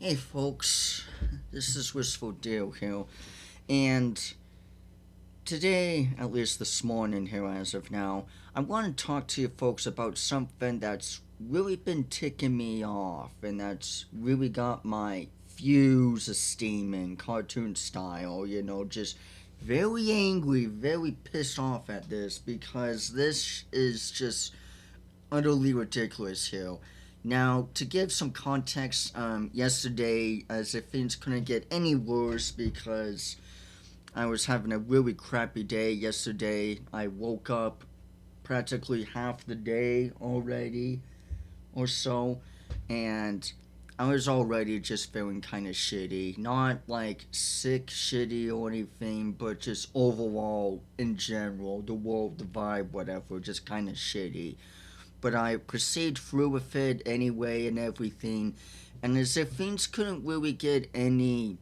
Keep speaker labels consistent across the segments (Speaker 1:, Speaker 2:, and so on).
Speaker 1: Hey folks, this is Wistful Dale here, and today, at least this morning here as of now, I want to talk to you folks about something that's really been ticking me off, and that's really got my fuse steaming, cartoon style, just very angry, very pissed off at this because this is just utterly ridiculous here. Now, to give some context, yesterday, as if things couldn't get any worse because I was having a really crappy day yesterday. I woke up practically half the day already or so, and I was already just feeling kind of shitty. Not like sick, shitty, or anything, but just overall, in general, the world, the vibe, whatever, just kind of shitty, but I proceed through with it anyway and everything. And as if things couldn't really get any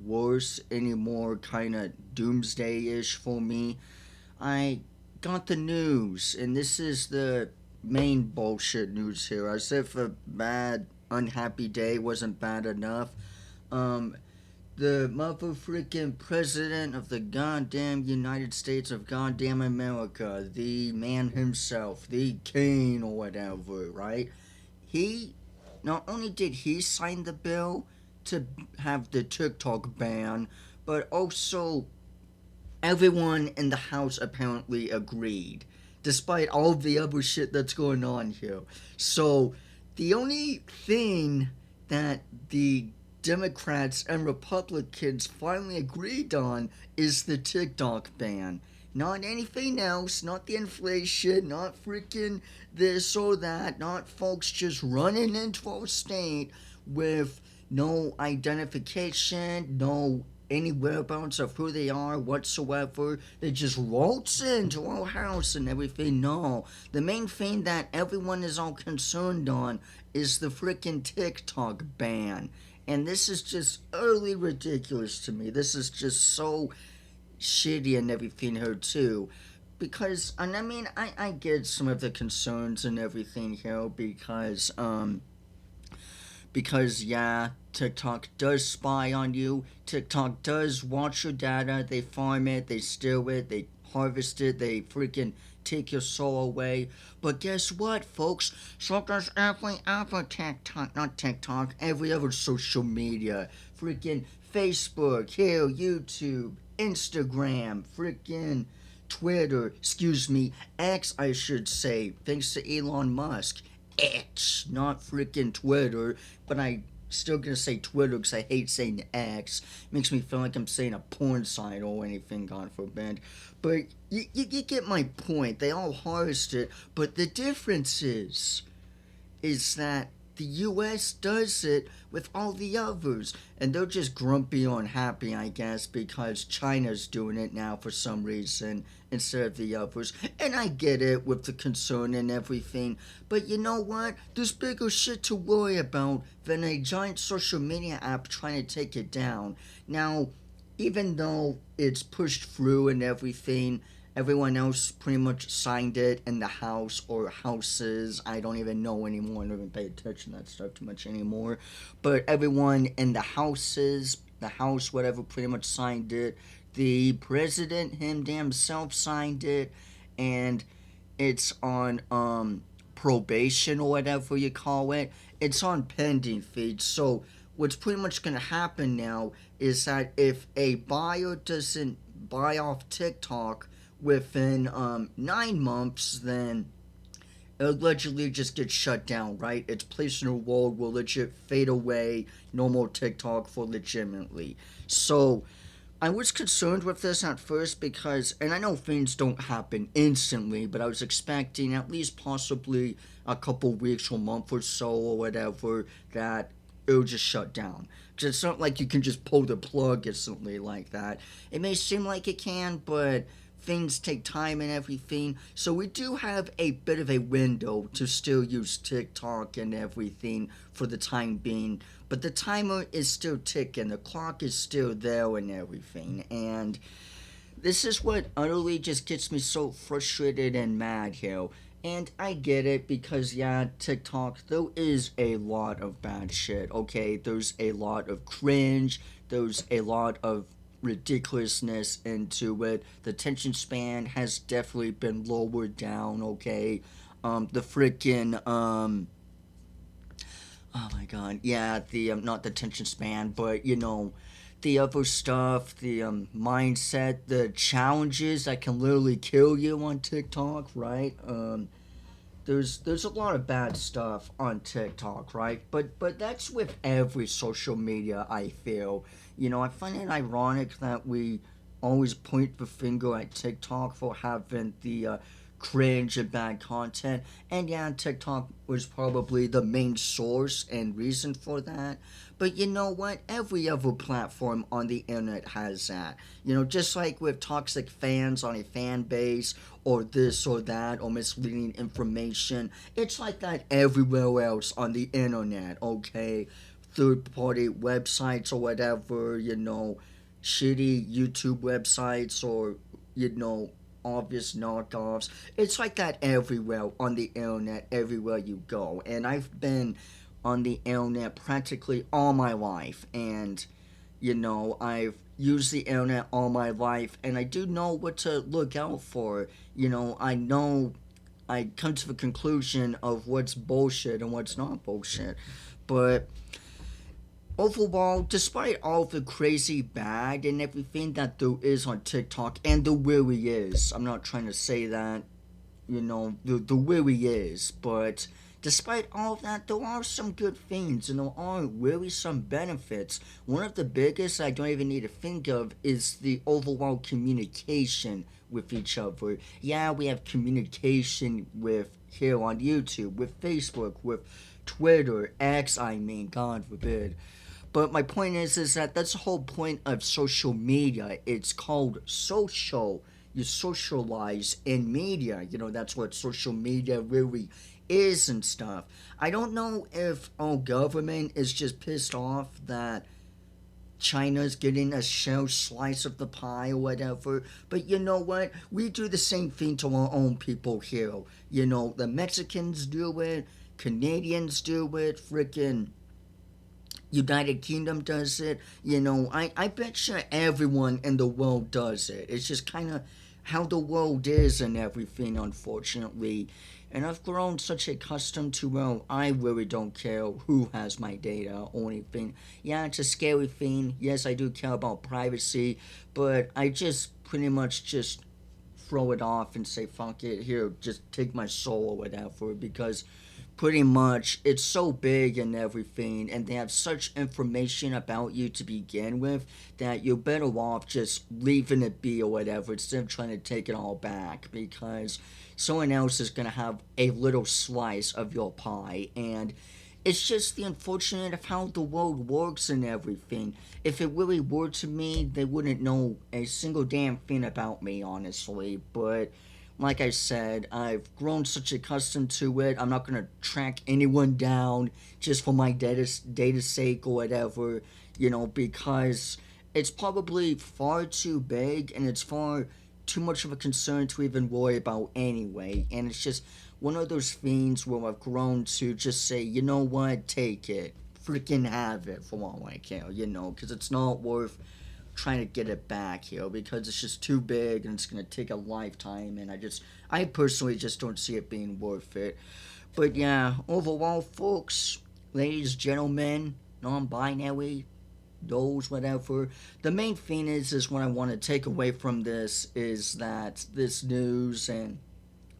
Speaker 1: worse, any more kind of doomsday ish for me, I got the news, and this is the main bullshit news here. As if a bad, unhappy day wasn't bad enough. Um, the mother freaking president of the goddamn United States of goddamn America, the man himself, the king or whatever, right? He not only did he sign the bill to have the TikTok ban, but also everyone in the House apparently agreed, despite all the other shit that's going on here. So, the only thing that the Democrats and Republicans finally agreed on is the TikTok ban. Not anything else, not the inflation, not freaking this or that, not folks just running into our state with no identification, no any whereabouts of who they are whatsoever. They just waltz into our house and everything. No, the main thing that everyone is all concerned on is the freaking TikTok ban. And this is just utterly ridiculous to me. This is just so shitty and everything here too. Because, and I mean, I get some of the concerns and everything here because yeah, TikTok does spy on you. TikTok does watch your data. They farm it, they steal it, they harvest it, they freaking take your soul away. But guess what, folks? So does every other TikTok, not TikTok, every other social media. Freaking Facebook, here, YouTube, Instagram, freaking Twitter, excuse me, X, I should say, thanks to Elon Musk. X, not freaking Twitter, but I still gonna say Twitter because I hate saying X. It makes me feel like I'm saying a porn site or anything, God forbid. But you get my point. They all harvest it, but the difference is that the US does it with all the others. And they're just grumpy or unhappy, I guess, because China's doing it now for some reason instead of the others. And I get it with the concern and everything. But you know what? There's bigger shit to worry about than a giant social media app trying to take it down. Now, even though it's pushed through and everything, everyone else pretty much signed it in the house or houses. I don't even know anymore. I don't even pay attention to that stuff too much anymore. But everyone in the houses, the house, whatever, pretty much signed it. The president himself signed it, and it's on probation or whatever you call it. It's on pending feed. So what's pretty much going to happen now is that if a buyer doesn't buy off TikTok within 9 months, then it allegedly just gets shut down, right? Its place in the world will legit fade away. No more TikTok for legitimately. So I was concerned with this at first because, and I know things don't happen instantly, but I was expecting at least possibly a couple weeks or month or so or whatever that it'll just shut down. Because it's not like you can just pull the plug instantly like that. It may seem like it can, but things take time and everything. So we do have a bit of a window to still use TikTok and everything for the time being. But the timer is still ticking, the clock is still there and everything. And this is what utterly just gets me so frustrated and mad here. And I get it because, yeah, TikTok, there is a lot of bad shit, okay? There's a lot of cringe, there's a lot of ridiculousness into it. The attention span has definitely been lowered down, okay? The freaking, oh my god, yeah, the, not the attention span, but, the other stuff, the mindset, the challenges that can literally kill you on TikTok, right? There's a lot of bad stuff on TikTok, right? But that's with every social media. I feel, I find it ironic that we always point the finger at TikTok for having the cringe and bad content. And yeah, TikTok was probably the main source and reason for that. But you know what? Every other platform on the internet has that. Just like with toxic fans on a fan base, or this or that, or misleading information. It's like that everywhere else on the internet, okay? Third party websites or whatever, shitty YouTube websites or, obvious knockoffs. It's like that everywhere on the internet, everywhere you go. And I've been on the internet practically all my life. And I've used the internet all my life, and I do know what to look out for. I know I come to the conclusion of what's bullshit and what's not bullshit. But overall, despite all the crazy bad and everything that there is on TikTok, and there really is, I'm not trying to say that, there really is, but despite all of that, there are some good things and there are really some benefits. One of the biggest I don't even need to think of is the overall communication with each other. Yeah, we have communication with here on YouTube, with Facebook, with Twitter, X, I mean, God forbid. But my point is that that's the whole point of social media. It's called social. You socialize in media. That's what social media really is and stuff. I don't know if our government is just pissed off that China's getting a share slice of the pie or whatever. But you know what? We do the same thing to our own people here. The Mexicans do it, Canadians do it, freaking United Kingdom does it. I bet you everyone in the world does it. It's just kind of how the world is and everything, unfortunately. And I've grown such accustomed to, well, I really don't care who has my data or anything. Yeah, it's a scary thing. Yes, I do care about privacy, but I just pretty much just throw it off and say, fuck it, here, just take my soul or whatever, because pretty much it's so big and everything, and they have such information about you to begin with that you're better off just leaving it be or whatever instead of trying to take it all back, because someone else is going to have a little slice of your pie. And it's just the unfortunate of how the world works and everything. If it really were to me, they wouldn't know a single damn thing about me, honestly. But like I said, I've grown such accustomed to it. I'm not gonna track anyone down just for my data sake or whatever, because it's probably far too big and it's far too much of a concern to even worry about anyway. And it's just one of those things where I've grown to just say, you know what, take it. Freaking have it for all I care, because it's not worth trying to get it back here because it's just too big and it's going to take a lifetime. And I personally just don't see it being worth it. But yeah, overall, folks, ladies, gentlemen, non binary, those, whatever. The main thing is what I want to take away from this is that this news and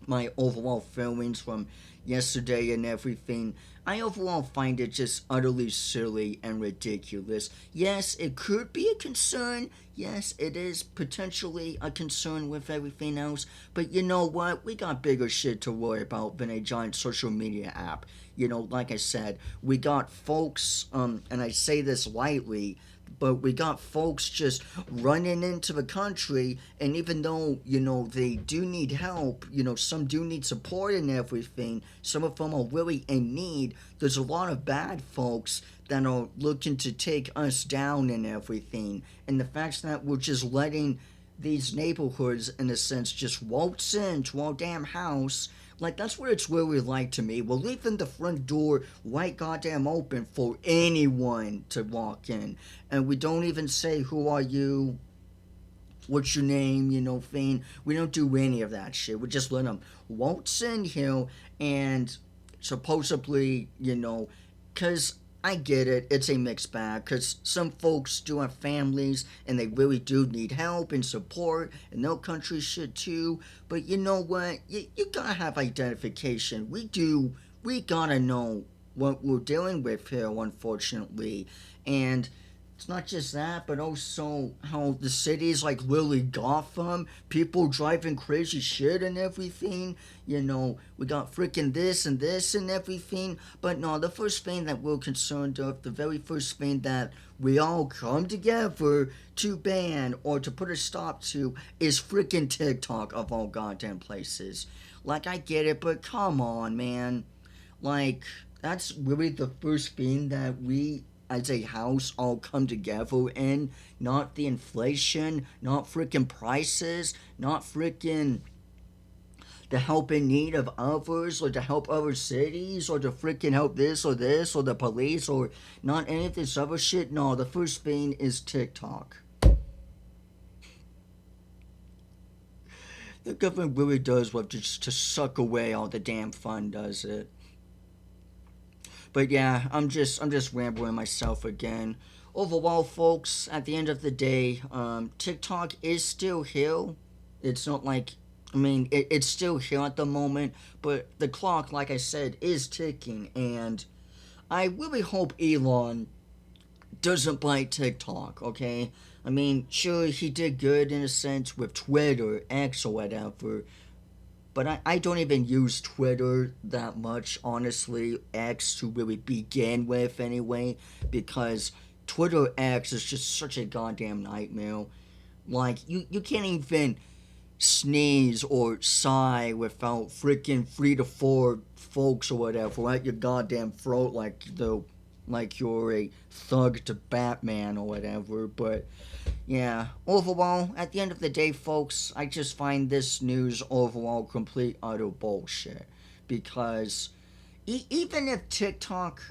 Speaker 1: my overall feelings from yesterday and everything, I overall find it just utterly silly and ridiculous. Yes, it could be a concern. Yes, it is potentially a concern with everything else. But you know what? We got bigger shit to worry about than a giant social media app. Like I said, we got folks, and I say this lightly, but we got folks just running into the country, and even though they do need help, some do need support and everything, some of them are really in need. There's a lot of bad folks that are looking to take us down and everything, and the fact that we're just letting these neighborhoods in a sense just waltz into our damn house Like, that's what it's really like to me. We're leaving the front door wide goddamn open for anyone to walk in. And we don't even say, who are you? What's your name? Thing. We don't do any of that shit. We just let them waltz in here and supposedly, because I get it, it's a mixed bag. Because some folks do have families and they really do need help and support, and their country should too. But you know what? You gotta have identification. We gotta know what we're dealing with here, unfortunately. And it's not just that, but also how the city's like Lily Gotham, people driving crazy shit and everything. We got freaking this and everything. But no, the first thing that we're concerned of, the very first thing that we all come together to ban or to put a stop to is freaking TikTok of all goddamn places. Like, I get it, but come on, man. Like, that's really the first thing that we as a house all come together in, not the inflation, not freaking prices, not freaking the help in need of others or to help other cities or to freaking help this or the police or not any of this other shit. No, the first thing is TikTok. The government really does love just to suck away all the damn fun, does it? But yeah, I'm just rambling myself again. Overall, folks, at the end of the day, TikTok is still here. It's not like, I mean, it's still here at the moment, but the clock, like I said, is ticking, and I really hope Elon doesn't buy TikTok. Okay, I mean, sure, he did good in a sense with Twitter, X, or whatever, but I don't even use Twitter that much, honestly. X to really begin with, anyway, because Twitter X is just such a goddamn nightmare. Like, you can't even sneeze or sigh without freaking 3 to 4 folks or whatever at your goddamn throat, like you're a thug to Batman or whatever. But yeah, overall, at the end of the day, folks, I just find this news overall complete utter bullshit. Because even if TikTok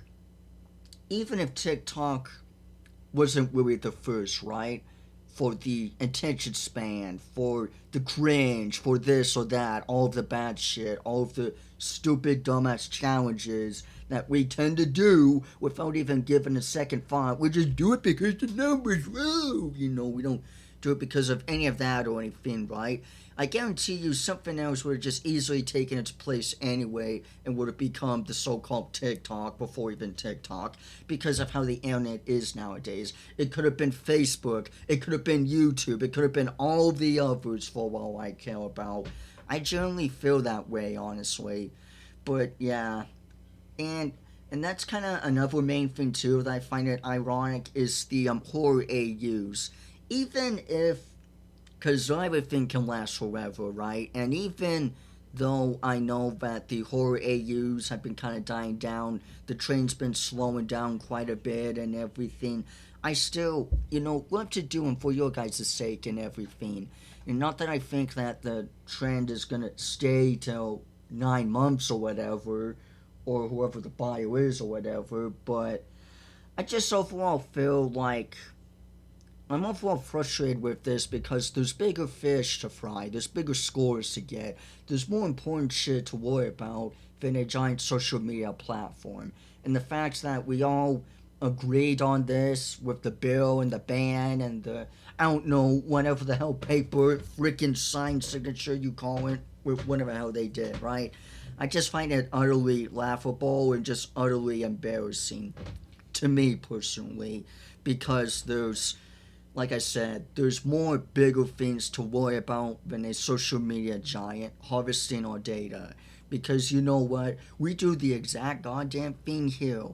Speaker 1: wasn't really the first, right? For the attention span, for the cringe, for this or that, all of the bad shit, all of the stupid dumbass challenges that we tend to do without even giving a second thought. We just do it because the numbers, woo! We don't do it because of any of that or anything, right? I guarantee you something else would have just easily taken its place anyway and would have become the so-called TikTok before even TikTok because of how the internet is nowadays. It could have been Facebook, it could have been YouTube, it could have been all the others for all I care about. I generally feel that way, honestly. But yeah, and and that's kind of another main thing too that I find it ironic is the horror AUs. Even if because everything can last forever, right? And even though I know that the horror AUs have been kind of dying down, the train's been slowing down quite a bit and everything, I still, love to do them for your guys' sake and everything. And not that I think that the trend is gonna stay till 9 months or whatever, or whoever the buyer is or whatever, but I just overall feel like I'm overall frustrated with this because there's bigger fish to fry, there's bigger scores to get, there's more important shit to worry about than a giant social media platform. And the fact that we all agreed on this with the bill and the ban and the, I don't know, whatever the hell paper, freaking signed signature you call it, with whatever the hell they did, right? I just find it utterly laughable and just utterly embarrassing to me personally because like I said, there's more bigger things to worry about than a social media giant harvesting our data. Because you know what? We do the exact goddamn thing here.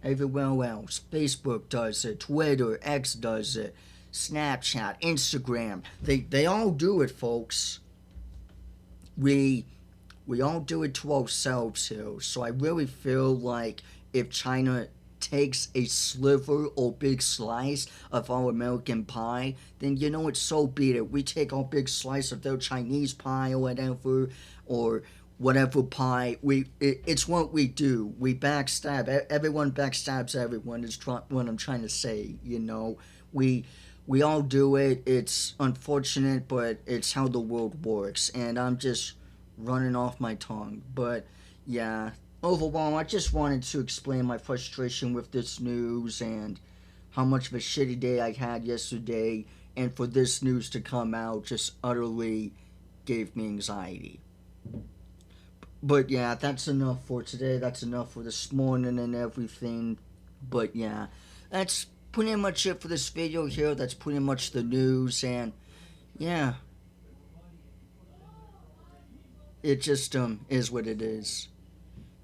Speaker 1: Everywhere else. Facebook does it, Twitter, X does it, Snapchat, Instagram. They all do it, folks. We we all do it to ourselves here. So I really feel like if China takes a sliver or big slice of our American pie, then it's so be it. We take our big slice of their Chinese pie or whatever, or whatever pie. It's what we do. We backstab. Everyone backstabs everyone. Is what I'm trying to say. We we all do it. It's unfortunate, but it's how the world works. And I'm just running off my tongue. But yeah, overall, I just wanted to explain my frustration with this news and how much of a shitty day I had yesterday. And for this news to come out just utterly gave me anxiety. But yeah, that's enough for today. That's enough for this morning and everything. But yeah, that's pretty much it for this video here. That's pretty much the news. And yeah, it just is what it is.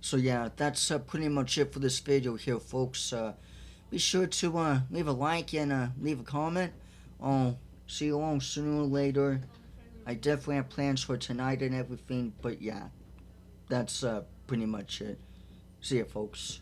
Speaker 1: So yeah, that's pretty much it for this video here, folks. Be sure to leave a like and leave a comment. I'll see you all sooner or later. I definitely have plans for tonight and everything. But yeah, that's pretty much it. See ya, folks.